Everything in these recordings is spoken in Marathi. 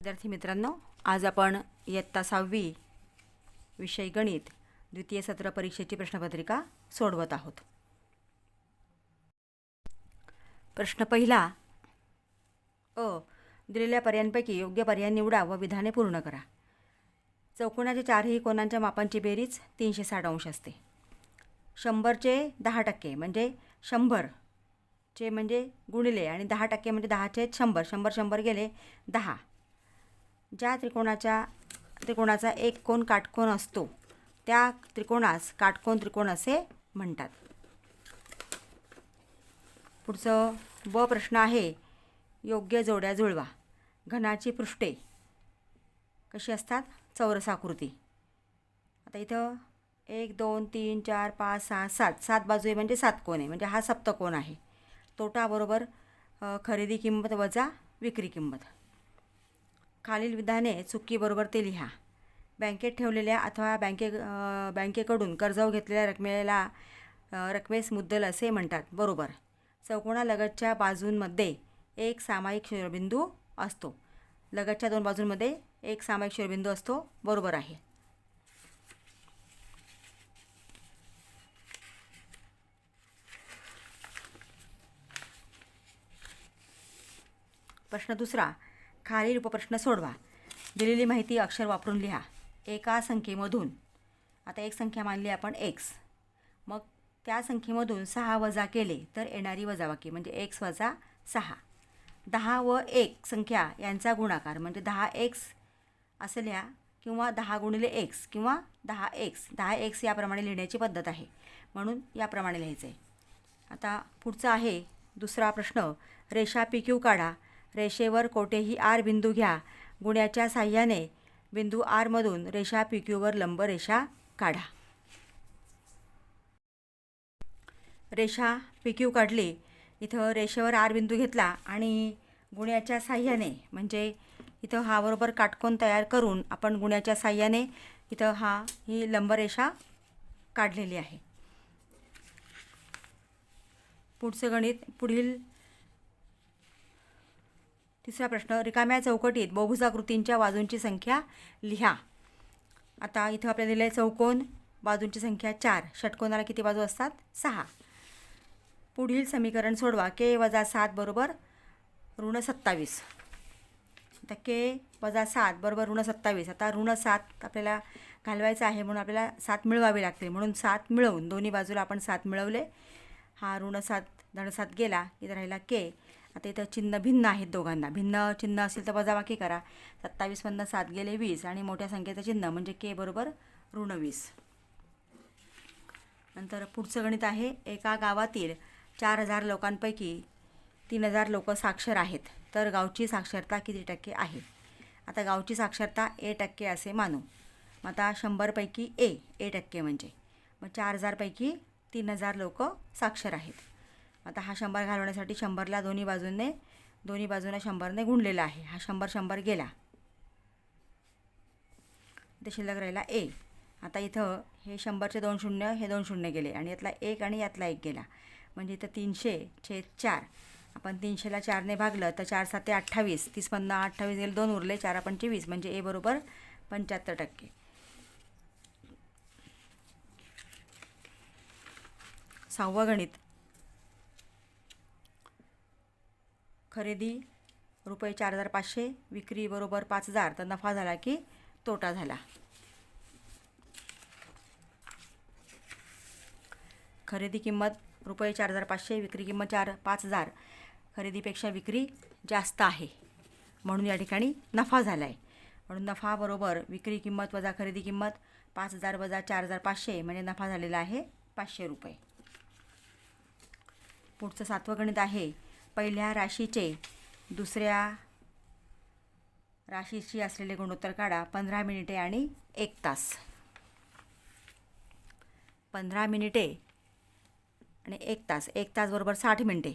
विद्यार्थी मित्रांनो, आज आपण इयत्ता 6वी विषय गणित द्वितीय सत्र परीक्षेची प्रश्नपत्रिका सोडवत आहोत। प्रश्न पहिला, दिलेल्या पर्यायांपैकी योग्य पर्याय निवडा व विधाने पूर्ण करा। चौकोनाच्या चारही कोनांच्या मापांची बेरीज 360 अंश असते। 100चे 10% म्हणजे 100चे म्हणजे गुणिले आणि 10% म्हणजे 10चे 100, 100 100 गेले 10। ज्या त्रिकोणाचा एक कोन काटकोन असतो त्या त्रिकोणास काटकोन त्रिकोण असे म्हणतात। पुढचं ब प्रश्न आहे, योग्य जोड्या जुळवा। घनाची पृष्ठे कशी असतात? चौरसाकृती। आता इथं 1 2 3 4 5 6 7 7 बाजू आहे म्हणजे 7 कोन आहे, म्हणजे हा सप्तकोन आहे। तोटा बरोबर खरेदी किंमत वजा विक्री किंमत। खालील विधाने चुकी बरोबर ते लिहा। बँकेत ठेवलेल्या अथवा बँकेकडून कर्ज घेतलेल्या रकमेस मुद्दल असे म्हणतात, बरोबर। चौकोनालगतच्या बाजूंमध्ये एक सामायिक शिरोबिंदू असतो। लगतच्या दोन बाजूंमध्ये एक सामायिक शिरोबिंदू असतो, बरोबर आहे। प्रश्न दुसरा, खालील उपप्रश्न सोडवा। दिलेली माहिती अक्षर वापरून लिहा। एका संख्येमधून, आता एक संख्या मानली आपण x, मग त्या संख्येमधून 6 वजा केले तर येणारी वजाबाकी म्हणजे x वजा 6। 10 व 1 संख्या यांचा गुणाकार म्हणजे 10x असे लिहा, किंवा 10 गुणिले x किंवा 10x। 10x याप्रमाणे लिहिण्याची पद्धत आहे, म्हणून याप्रमाणे लिहायचे। आता पुढचा आहे दुसरा प्रश्न, रेषा PQ काढा। रेषेवर कोठेही R बिंदू घ्या। गुण्याच्या साहाय्याने बिंदू R मधून रेषा PQ वर लंब रेषा काढा। रेषा PQ काढली। इथं रेषेवर R बिंदू घेतला आणि गुण्याच्या साहाय्याने म्हणजे इथं हा बरोबर काटकोन तयार करून आपण गुण्याच्या साहाय्याने इथं ही लंबरेषा काढलेली आहे। पुढचं गणित, पुढील तिसरा प्रश्न, रिकाम्या चौकटीत बहुभुजाकृतींच्या बाजूंची संख्या लिहा। आता इथं आपल्याला दिले चौकोन, बाजूंची संख्या 4, षटकोनाला किती बाजू असतात? 6। पुढील समीकरण सोडवा। k - 7 बरोबर -27। आता k - 7 बरोबर -27। आता -7 आपल्याला घालवायचं आहे, म्हणून आपल्याला 7 मिळवावे लागते, म्हणून 7 मिळवून दोन्ही बाजूला आपण 7 मिळवले। हा -7 -7 गेला, इथं राहिला k। आता इथं चिन्ह भिन्न आहेत दोघांना, भिन्न चिन्ह असेल तर वजाबाकी करा। 27 मधनं 7 गेले 20 आणि मोठ्या संख्येचं चिन्ह म्हणजे k बरोबर -20। नंतर पुढचं गणित आहे, एका गावातील 4000 लोकांपैकी 3000 लोक साक्षर आहेत, तर गावची साक्षरता किती टक्के आहे? आता गावची साक्षरता A% असे मानू। आता 100 पैकी A% म्हणजे मग 4000 पैकी 3000 लोक साक्षर आहेत। आता हा 100 घालवण्यासाठी 100ला दोन्ही बाजूने 100ने गुणलेला आहे। हा 100 100 गेला, इथे शिल्लक राहिला A। आता इथं हे 100चे 2 शून्य, हे 2 शून्य गेले आणि यातला 1 आणि यातला 1 गेला, म्हणजे इथं 300/4। आपण 300ला 4ने भागलं तर 4 7 28, 30 मधनं 28 गेले, 2 उरले, 4 पंचे 20 म्हणजे A बरोबर 75%। सहावं गणित, खरेदी रुपये 4500, विक्री बरोबर 5000, तर नफा झाला की तोटा झाला। खरेदी किंमत रुपये 4500, विक्री किंमत 5000, खरेदीपेक्षा विक्री जास्त आहे, म्हणून या ठिकाणी नफा झाला आहे। म्हणून नफा बरोबर विक्री किंमत वजा खरेदी किंमत, 5000 वजा 4500 म्हणजे नफा झालेला आहे 500 रुपये। पुढचं सातवं गणित आहे, पहिल्या राशीचे दुसऱ्या राशीशी असलेले गुणोत्तर काढा। 15 मिनिटे आणि 1 तास। 15 मिनिटे आणि 1 तास, 1 तास बरोबर 60 मिनिटे,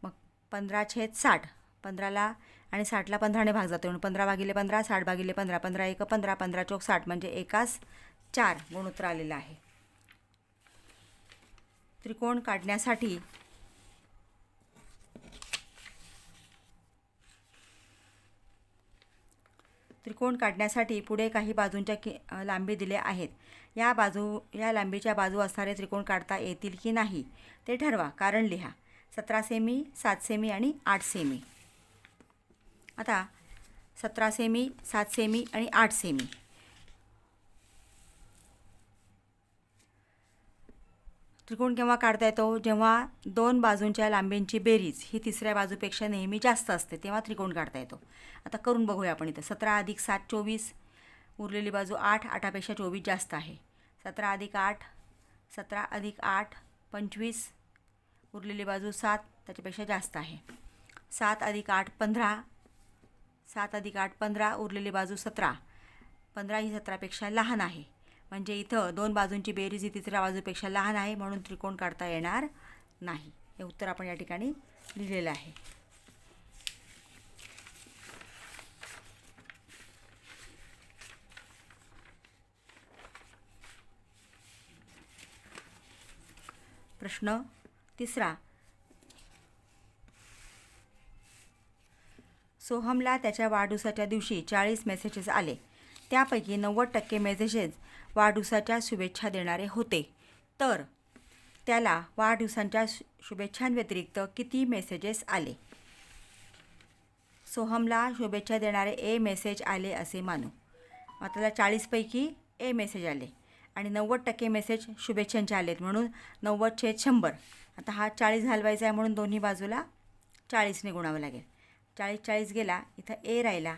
मग 15/60, 15ला आणि 60ला 15ने भाग जातो, म्हणून 15 भागिले 15, 60 भागिले 15, 15 1 15, 15 चौक 60 म्हणजे एकास 4 गुणोत्तर आलेला आहे। त्रिकोण काढण्यासाठी त्रिकोण काढण्यासाठी पुढे काही बाजूंच्या लांबी दिल्या आहेत. या लांबीच्या बाजू असणारे त्रिकोण काढता येतील की नाही ते ठरवा. कारण लिहा. 17 सेमी, 7 सेमी आणि 8 सेमी. आता 17 सेमी, 7 सेमी आणि 8 सेमी. त्रिकोण केव्हा काढता येतो? जेव्हा दोन बाजूंच्या लांबींची बेरीज ही तिसऱ्या बाजूपेक्षा नेहमी जास्त असते, तेव्हा त्रिकोण काढता येतो. आता करून बघूया आपण. इथं 17 अधिक 7 24, उरलेली बाजू 8, 8पेक्षा 24 जास्त आहे. 17 अधिक 8, 17 अधिक 8 25, उरलेली बाजू 7, त्याच्यापेक्षा जास्त आहे. 7 अधिक 8 15, 7 अधिक 8 15, उरलेली बाजू 17, 15 ही 17पेक्षा लहान आहे. म्हणजे इथं दोन बाजूंची बेरीज ही तिसऱ्या बाजूपेक्षा लहान आहे, म्हणून त्रिकोण काढता येणार नाही. हे उत्तर आपण या ठिकाणी लिहिलेलं आहे. प्रश्न 3. सोहमला त्याच्या वाढदिवसाच्या दिवशी 40 मेसेजेस आले. त्यापैकी 90% मेसेजेस वाढदिवसाच्या शुभेच्छा देणारे होते. तर त्याला वाढदिवसांच्या शुभेच्छांव्यतिरिक्त किती मेसेजेस आले? सोहमला शुभेच्छा देणारे ए मेसेज आले असे मानू. त्याला 40पैकी ए मेसेज आले आणि 90% मेसेज शुभेच्छांचे आलेत, म्हणून 90/100. आता हा 40 घालवायचा आहे, म्हणून दोन्ही बाजूला 40ने गुणावं लागेल. 40 गेला, इथं ए राहिला,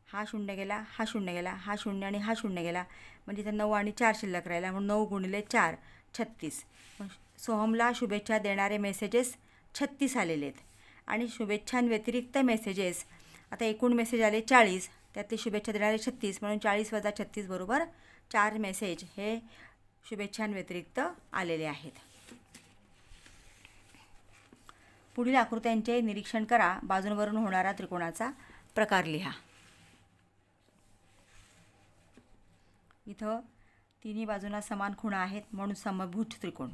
हा 0 गेला, हा 0 गेला, हा 0 आणि हा 0 गेला, म्हणजे इथं 9 आणि 4 शिल्लक राहिला, म्हणून 9 गुणिले 4 36. सोहमला शुभेच्छा देणारे मेसेजेस 36 आलेले आहेत. आणि शुभेच्छांव्यतिरिक्त मेसेजेस, आता एकूण मेसेज आले 40, त्यातले शुभेच्छा देणारे 36, म्हणून 40 + 36 बरोबर 4 मेसेज हे शुभेच्छांव्यतिरिक्त आलेले आहेत. पुढील आकृत्यांचे निरीक्षण करा. बाजूंवरून होणारा त्रिकोणाचा प्रकार लिहा. इथं तिन्ही बाजूंना समान खुणा आहेत, म्हणून समभुज त्रिकोण.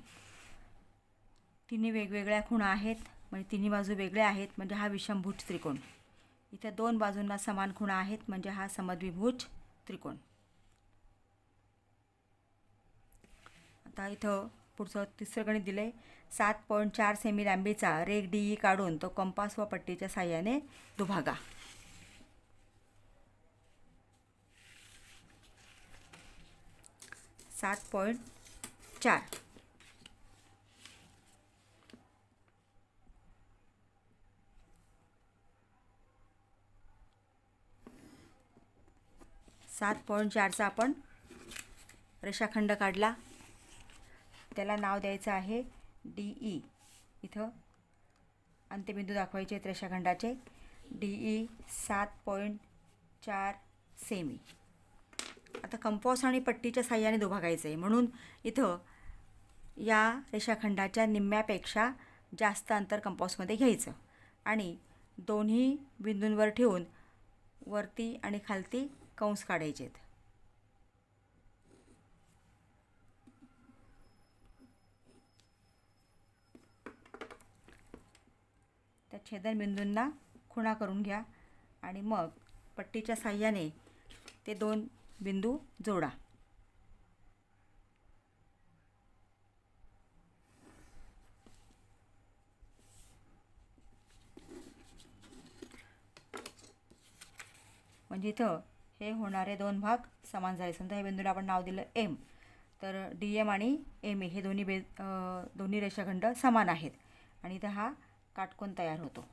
तिन्ही वेगवेगळ्या खुणा आहेत, म्हणजे तिन्ही बाजू वेगळ्या आहेत, म्हणजे हा विषमभुज त्रिकोण. इथं दोन बाजूंना समान खुणा आहेत, म्हणजे हा समद्विभुज त्रिकोण. आता इथं पुढचं तिसरं गणित दिले. 7.4 सेमी लांबीचा रेघ DE काढून तो कंपास व पट्टीच्या साहाय्याने दुभागा. 7.4 7.4चा आपण रेषाखंड काढला. त्याला नाव द्यायचं आहे DE. इथं अंत्यबिंदू दाखवायचे आहेत रेषाखंडाचे. DE 7.4 semi. आता कंपास आणि पट्टीच्या साहाय्याने दुभागायचं आहे, म्हणून इथं या रेषाखंडाच्या निम्म्यापेक्षा जास्त अंतर कंपासमध्ये घ्यायचं आणि दोन्ही बिंदूंवर ठेवून वरती आणि खालती कंस काढायचे आहेत. त्या छेदनबिंदूंना खुणा करून घ्या आणि मग पट्टीच्या साहाय्याने ते दोन बिंदू जोडा. म्हणजे इथं हे होणारे दोन भाग समान झाले. समजा हे बिंदूला आपण नाव दिलं M, तर DM आणि MA हे दोन्ही रेषाखंड समान आहेत आणि इथं हा काटकोन तयार होतो.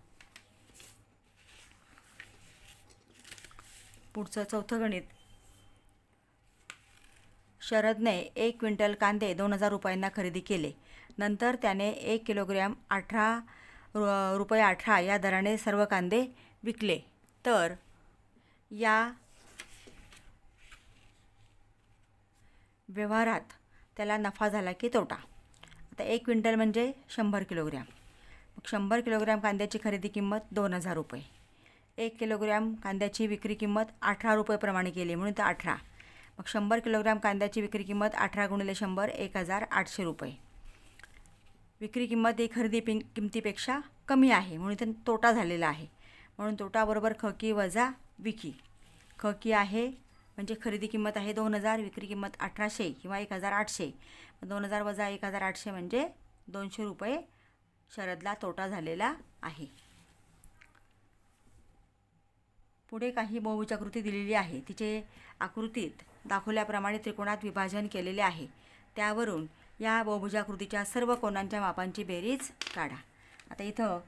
पुढचं चौथं गणित. शरदने 1 क्विंटल कांदे 2000 रुपयांना खरेदी केले. नंतर त्याने 1 किलोग्रॅम ₹18 या दराने सर्व कांदे विकले. तर या व्यवहारात त्याला नफा झाला की तोटा? आता 1 क्विंटल म्हणजे 100 किलोग्रॅम. मग 100 किलोग्रॅम कांद्याची खरेदी किंमत 2000 रुपये. 1 किलोग्रॅम कांद्याची विक्री किंमत 18 रुपये प्रमाणे केली, म्हणून तर 18. मग 100 किलोग्रॅम कांद्याची विक्री किंमत 18 × 100 1800 रुपये. विक्री किंमत ही खरेदी किमतीपेक्षा कमी आहे, म्हणून इथे तोटा झालेला आहे. म्हणून तोटा बरोबर खकी वजा विकी. की आहे म्हणजे खरेदी किंमत आहे 2000, विक्री किंमत 1800 किंवा 1800. 2000 वजा 1800 म्हणजे 200 रुपये शरदला तोटा झालेला आहे. पुढे काही बहुभुजाकृती दिलेली आहे. तिचे आकृतीत दाखवल्याप्रमाणे त्रिकोणात विभाजन केलेले आहे. त्यावरून या बहुभुजाकृतीच्या सर्व कोनांच्या मापांची बेरीज काढा. आता इथं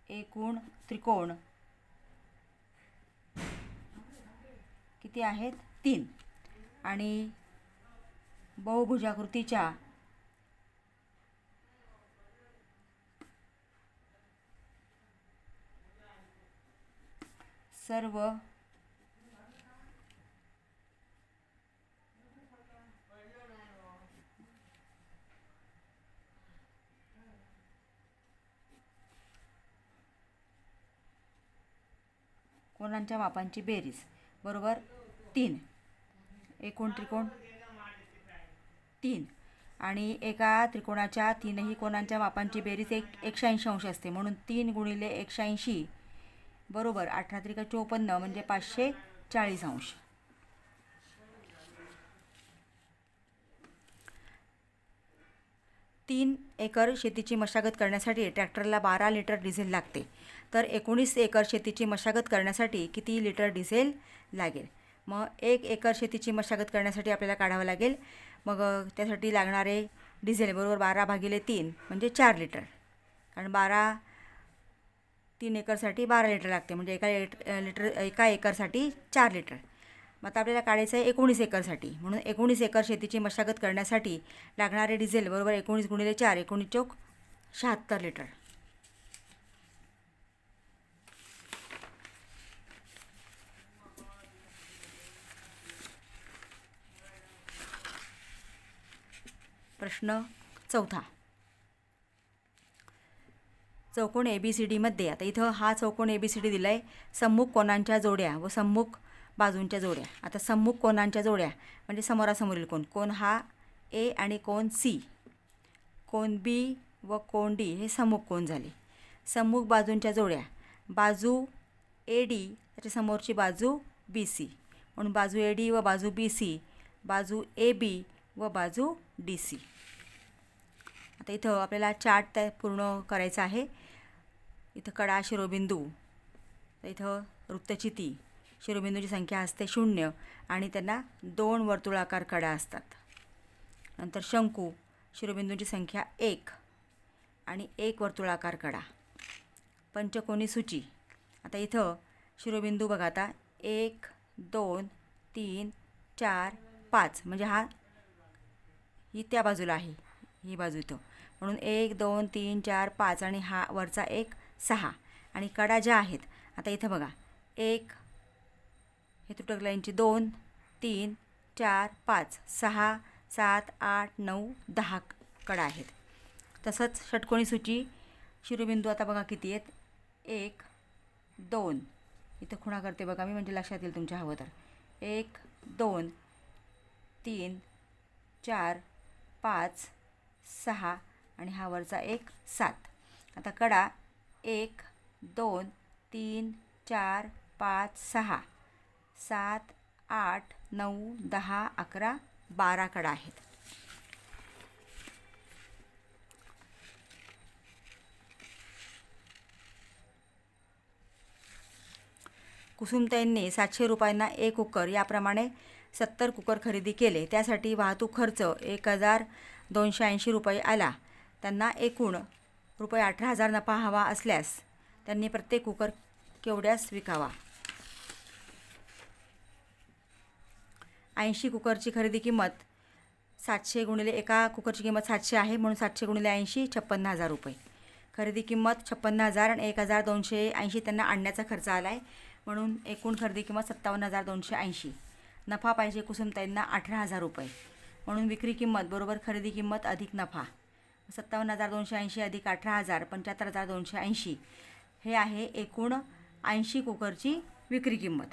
एकूण त्रिकोण किती आहेत? 3. आणि बहुभुजाकृतीच्या सर्व कोनांच्या मापांची बेरीज बरोबर 3. एकूण त्रिकोण 3 आणि एका त्रिकोणाच्या तीनही कोनांच्या मापांची बेरीज 180 अंश असते. म्हणून 3 गुणिले 180 बरोबर 18 त्रिक 54 म्हणजे 540 अंश. तीन एकर शेतीची मशागत करण्यासाठी ट्रॅक्टरला 12 लिटर डिझेल लागते. तर 19 एकर शेतीची मशागत करण्यासाठी किती लिटर डिझेल लागेल? मग 1 एकर शेतीची मशागत करण्यासाठी आपल्याला काढावं लागेल. मग त्यासाठी लागणारे डिझेल बरोबर 12/3 म्हणजे 4 लिटर. कारण 3 एकरसाठी 12 लिटर लागते म्हणजे एका एकरसाठी 4 लिटर. मग आता आपल्याला काढायचं आहे 19 एकरसाठी. म्हणून 19 एकर शेतीची मशागत करण्यासाठी लागणारे डिझेल बरोबर 19 गुणिले 4 19 चौक 76 लिटर. प्रश्न 4. चौकोन ABCD मध्ये आता इथं हा चौकोन ABCD दिला आहे. सम्मुख कोनांच्या जोड्या व सम्मुख बाजूंच्या जोड्या. आता सम्मुख कोनांच्या जोड्या म्हणजे समोरासमोरील कोन. कोन हा A आणि कोन C. कोन B व कोन D हे सम्मुख कोन झाले. सम्मुख बाजूंच्या जोड्या. बाजू AD त्याच्या समोरची बाजू BC. म्हणून बाजू AD व बाजू BC, बाजू AB व बाजू DC. आता इथं आपल्याला चार्ट पूर्ण करायचा आहे. इथं कडा शिरोबिंदू. तर इथं वृत्तचिती. शिरोबिंदूची संख्या असते 0 आणि त्यांना 2 वर्तुळाकार कडा असतात. नंतर शंकू. शिरोबिंदूची संख्या 1 आणि 1 वर्तुळाकार कडा. पंचकोनी सूची. आता इथं शिरोबिंदू बघा. आता 1 2 3 4 5 म्हणजे ही त्या बाजूला आहे, ही बाजू इथं. म्हणून 1 2 3 4 5 आणि हा वरचा 1 6. आणि कडा ज्या आहेत आता इथं बघा 1 हे तुटक लाईनची 2 3 4 5 6 7 8 9 10 कडा आहेत. तसंच षटकोनी सूची. शिरोबिंदू आता बघा किती आहेत? 1 2 इथं खुणा करते बघा मी म्हणजे लक्षात येईल तुमच्या हवं तर. 1 2 3 4 5 6 आणि हा वरचा 1 7. आता कडा 1 2 3 4 5 6 7 8 9 10 11 12 कडा आहेत. कुसुमताईंनी 700 रुपयांना 1 कुकर याप्रमाणे 70 कुकर खरेदी केले. त्यासाठी वाहतूक खर्च 1280 रुपये आला. त्यांना एकूण रुपये 18,000 नफा हवा असल्यास त्यांनी प्रत्येक कुकर केवढ्यास विकावा? 80 कुकरची खरेदी किंमत 700 गुणिले एका कुकरची किंमत 700 आहे म्हणून 700 गुणिले 80 56,000 रुपये. खरेदी किंमत 56,000 आणि 1,280 त्यांना आणण्याचा खर्च आला आहे म्हणून एकूण खरेदी किंमत 57,280. नफा पाहिजे कुसुमताईंना 18,000 रुपये म्हणून विक्री किंमत बरोबर खरेदी किंमत अधिक नफा. 57,280 अधिक 18,000 75,280 हे आहे एकूण 80 कुकरची विक्री किंमत.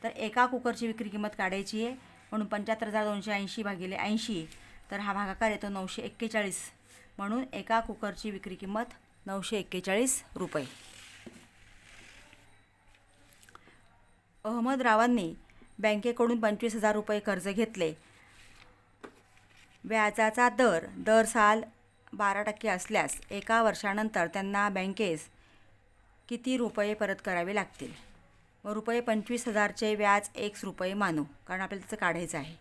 तर एका कुकरची विक्री किंमत काढायची आहे म्हणून 75,280 भागिले 80 तर हा भागाकार येतो 941 म्हणून एका कुकरची विक्री किंमत 941 रुपये. अहमदरावांनी बँकेकडून 25,000 रुपये कर्ज घेतले. व्याजाचा दर साल 12% असल्यास 1 वर्षानंतर त्यांना बँकेस किती रुपये परत करावे लागतील? व रुपये 25,000चे व्याज ₹1 मानू, कारण आपल्याला त्याचं काढायचं आहे.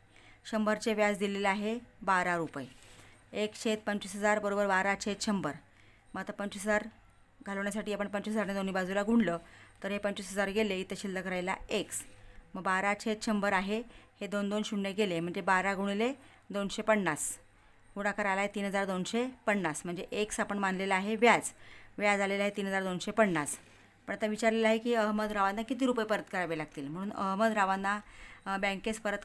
100चे व्याज दिलेलं आहे 12 रुपये. 1/25,000 बरोबर 12/100. मग आता 25,000 घालवण्यासाठी आपण 25,000ने दोन्ही बाजूला गुणलं तर हे 25,000 गेले, इथं शिल्लक राहिला x. मग 12/100 आहे. हे 2 शून्य गेले म्हणजे 12 गुणिले 250. गुणाकार आला आहे 3,250. म्हणजे x आपण मानलेला आहे व्याज आलेलं आहे 3,250. पण आता विचारलेलं आहे की अहमदरावांना किती रुपये परत करावे लागतील. म्हणून अहमदरावांना बँकेस परत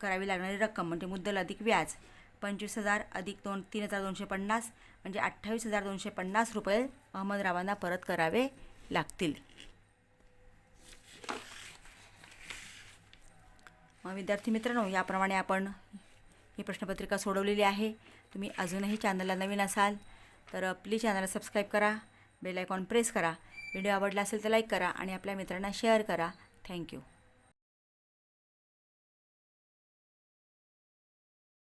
करावी लागणारी रक्कम म्हणजे मुद्दल अधिक व्याज 25,000 अधिक 3,250 म्हणजे 28,250 रुपये अहमदरावांना परत करावे लागतील. विद्यार्थी मित्रांनो, याप्रमाणे आपण ही प्रश्नपत्रिका सोडवलेली आहे. तुम्ही अजूनही चॅनलला नवीन असाल तर प्लीज चॅनलला सबस्क्राईब करा, बेल आयकॉन प्रेस करा. व्हिडिओ आवडला असेल तर लाईक करा आणि आपल्या मित्रांना शेअर करा. थँक्यू.